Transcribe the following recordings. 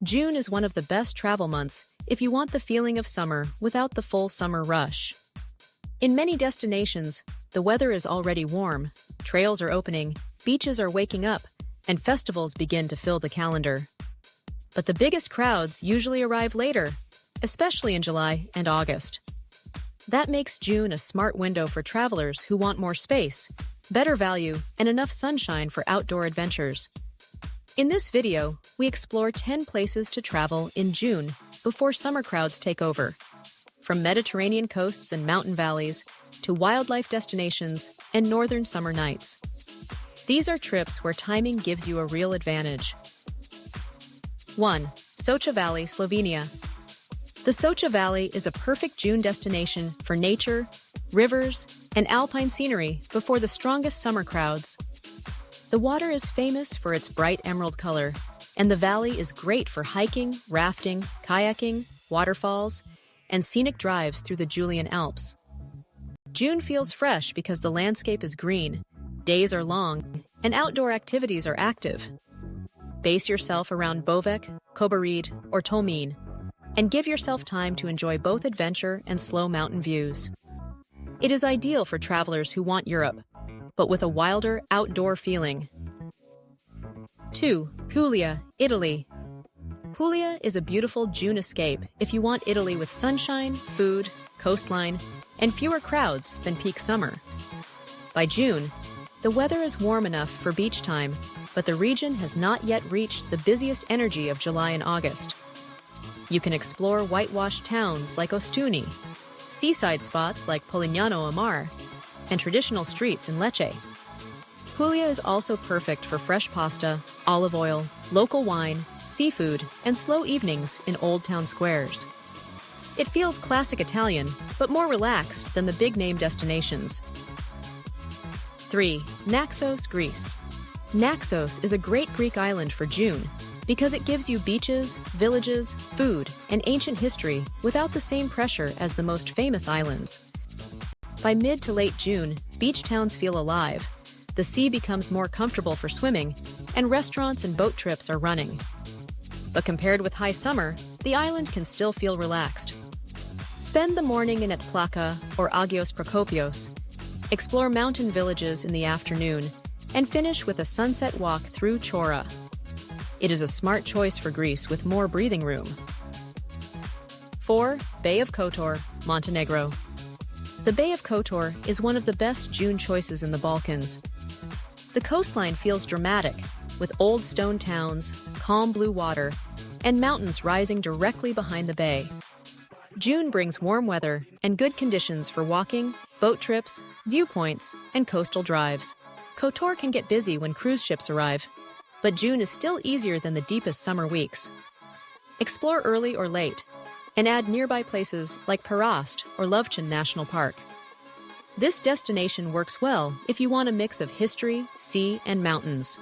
June is one of the best travel months if you want the feeling of summer without the full summer rush. In many destinations, the weather is already warm, trails are opening, beaches are waking up, and festivals begin to fill the calendar. But the biggest crowds usually arrive later, especially in July and August. That makes June a smart window for travelers who want more space, better value, and enough sunshine for outdoor adventures. In this video, we explore 10 places to travel in June before summer crowds take over. From Mediterranean coasts and mountain valleys to wildlife destinations and northern summer nights. These are trips where timing gives you a real advantage. 1. Soča Valley, Slovenia. The Soča Valley is a perfect June destination for nature, rivers, and alpine scenery before the strongest summer crowds. The water is famous for its bright emerald color, and the valley is great for hiking, rafting, kayaking, waterfalls, and scenic drives through the Julian Alps. June feels fresh because the landscape is green, days are long, and outdoor activities are active. Base yourself around Bovec, Kobarid, or Tallinn, and give yourself time to enjoy both adventure and slow mountain views. It is ideal for travelers who want Europe, but with a wilder, outdoor feeling. 2. Puglia, Italy. Puglia is a beautiful June escape if you want Italy with sunshine, food, coastline, and fewer crowds than peak summer. By June, the weather is warm enough for beach time, but the region has not yet reached the busiest energy of July and August. You can explore whitewashed towns like Ostuni, seaside spots like Polignano Amar, and traditional streets in Lecce. Puglia is also perfect for fresh pasta, olive oil, local wine, seafood, and slow evenings in old town squares. It feels classic Italian, but more relaxed than the big-name destinations. 3. Naxos, Greece. Naxos is a great Greek island for June because it gives you beaches, villages, food, and ancient history without the same pressure as the most famous islands. By mid to late June, beach towns feel alive, the sea becomes more comfortable for swimming, and restaurants and boat trips are running. But compared with high summer, the island can still feel relaxed. Spend the morning in Plaka or Agios Prokopios, explore mountain villages in the afternoon, and finish with a sunset walk through Chora. It is a smart choice for Greece with more breathing room. 4. Bay of Kotor, Montenegro. The Bay of Kotor is one of the best June choices in the Balkans. The coastline feels dramatic, with old stone towns, calm blue water, and mountains rising directly behind the bay. June brings warm weather and good conditions for walking, boat trips, viewpoints, and coastal drives. Kotor can get busy when cruise ships arrive, but June is still easier than the deepest summer weeks. Explore early or late, and add nearby places like Perast or Lovćen National Park. This destination works well if you want a mix of history, sea, and mountains.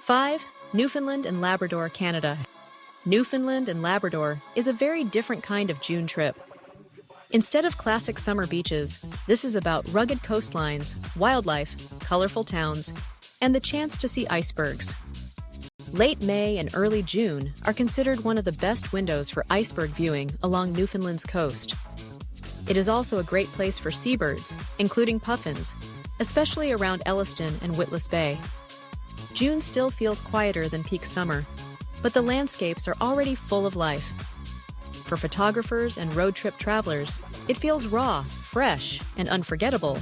5. Newfoundland and Labrador, Canada. Newfoundland and Labrador is a very different kind of June trip. Instead of classic summer beaches, this is about rugged coastlines, wildlife, colorful towns, and the chance to see icebergs. Late May and early June are considered one of the best windows for iceberg viewing along Newfoundland's coast. It is also a great place for seabirds, including puffins, especially around Elliston and Witless Bay. June still feels quieter than peak summer, but the landscapes are already full of life. For photographers and road trip travelers, it feels raw, fresh, and unforgettable.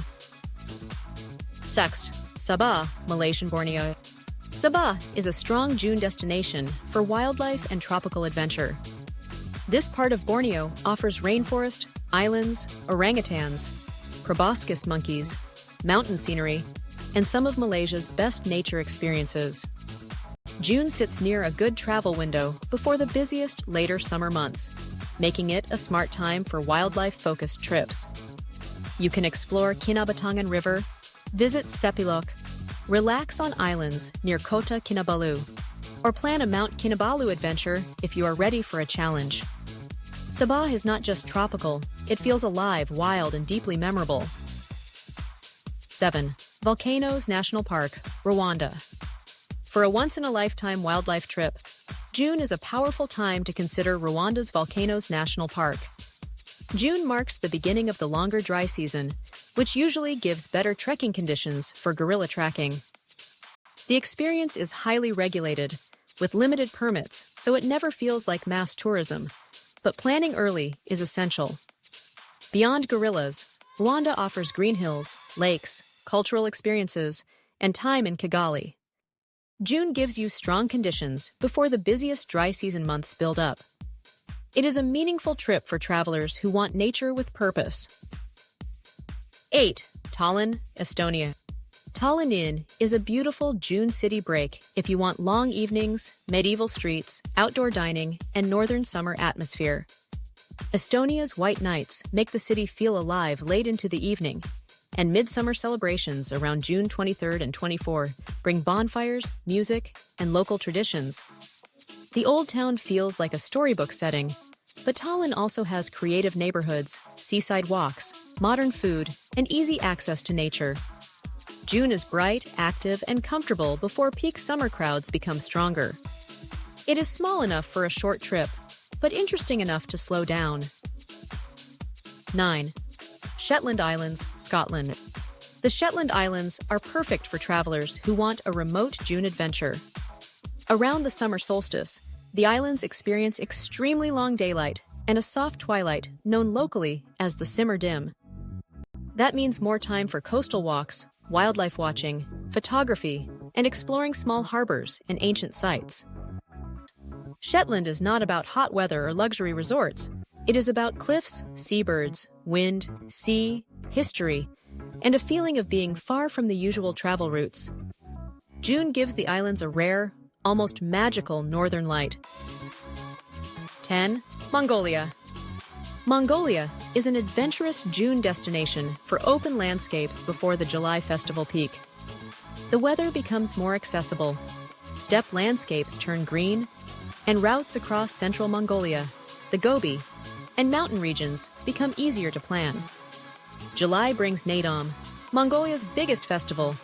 6. Sabah, Malaysian Borneo. Sabah is a strong June destination for wildlife and tropical adventure. This part of Borneo offers rainforest, islands, orangutans, proboscis monkeys, mountain scenery, and some of Malaysia's best nature experiences. June sits near a good travel window before the busiest later summer months, making it a smart time for wildlife-focused trips. You can explore Kinabatangan River, visit Sepilok, relax on islands near Kota Kinabalu, or plan a Mount Kinabalu adventure if you are ready for a challenge. Sabah is not just tropical, it feels alive, wild, and deeply memorable. 7. Volcanoes National Park, Rwanda. For a once-in-a-lifetime wildlife trip, June is a powerful time to consider Rwanda's Volcanoes National Park. June marks the beginning of the longer dry season, which usually gives better trekking conditions for gorilla tracking. The experience is highly regulated, with limited permits, so it never feels like mass tourism. But planning early is essential. Beyond gorillas, Rwanda offers green hills, lakes, cultural experiences, and time in Kigali. June gives you strong conditions before the busiest dry season months build up. It is a meaningful trip for travelers who want nature with purpose. 8. Tallinn, Estonia. Tallinn is a beautiful June city break if you want long evenings, medieval streets, outdoor dining, and northern summer atmosphere. Estonia's white nights make the city feel alive late into the evening, and midsummer celebrations around June 23rd and 24th bring bonfires, music, and local traditions. The old town feels like a storybook setting, but Tallinn also has creative neighborhoods, seaside walks, modern food, and easy access to nature. June is bright, active, and comfortable before peak summer crowds become stronger. It is small enough for a short trip, but interesting enough to slow down. 9. Shetland Islands, Scotland. The Shetland Islands are perfect for travelers who want a remote June adventure. Around the summer solstice, the islands experience extremely long daylight and a soft twilight known locally as the simmer dim. That means more time for coastal walks, wildlife watching, photography, and exploring small harbors and ancient sites. Shetland is not about hot weather or luxury resorts. It is about cliffs, seabirds, wind, sea, history, and a feeling of being far from the usual travel routes. June gives the islands a rare, almost magical northern light. 10. Mongolia. Mongolia is an adventurous June destination for open landscapes before the July festival peak. The weather becomes more accessible. Steppe landscapes turn green, and routes across central Mongolia, the Gobi, and mountain regions become easier to plan. July brings Naadam, Mongolia's biggest festival,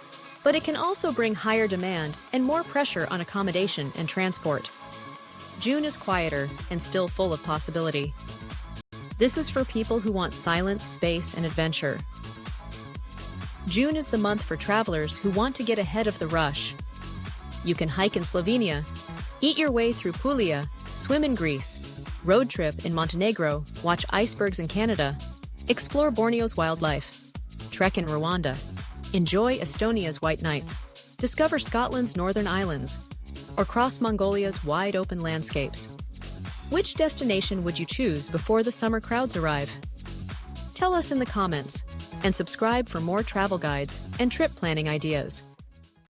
but it can also bring higher demand and more pressure on accommodation and transport. June is quieter and still full of possibility. This is for people who want silence, space, and adventure. June is the month for travelers who want to get ahead of the rush. You can hike in Slovenia, eat your way through Puglia, swim in Greece, road trip in Montenegro, watch icebergs in Canada, explore Borneo's wildlife, trek in Rwanda, enjoy Estonia's white nights, discover Scotland's northern islands, or cross Mongolia's wide-open landscapes. Which destination would you choose before the summer crowds arrive? Tell us in the comments, and subscribe for more travel guides and trip planning ideas.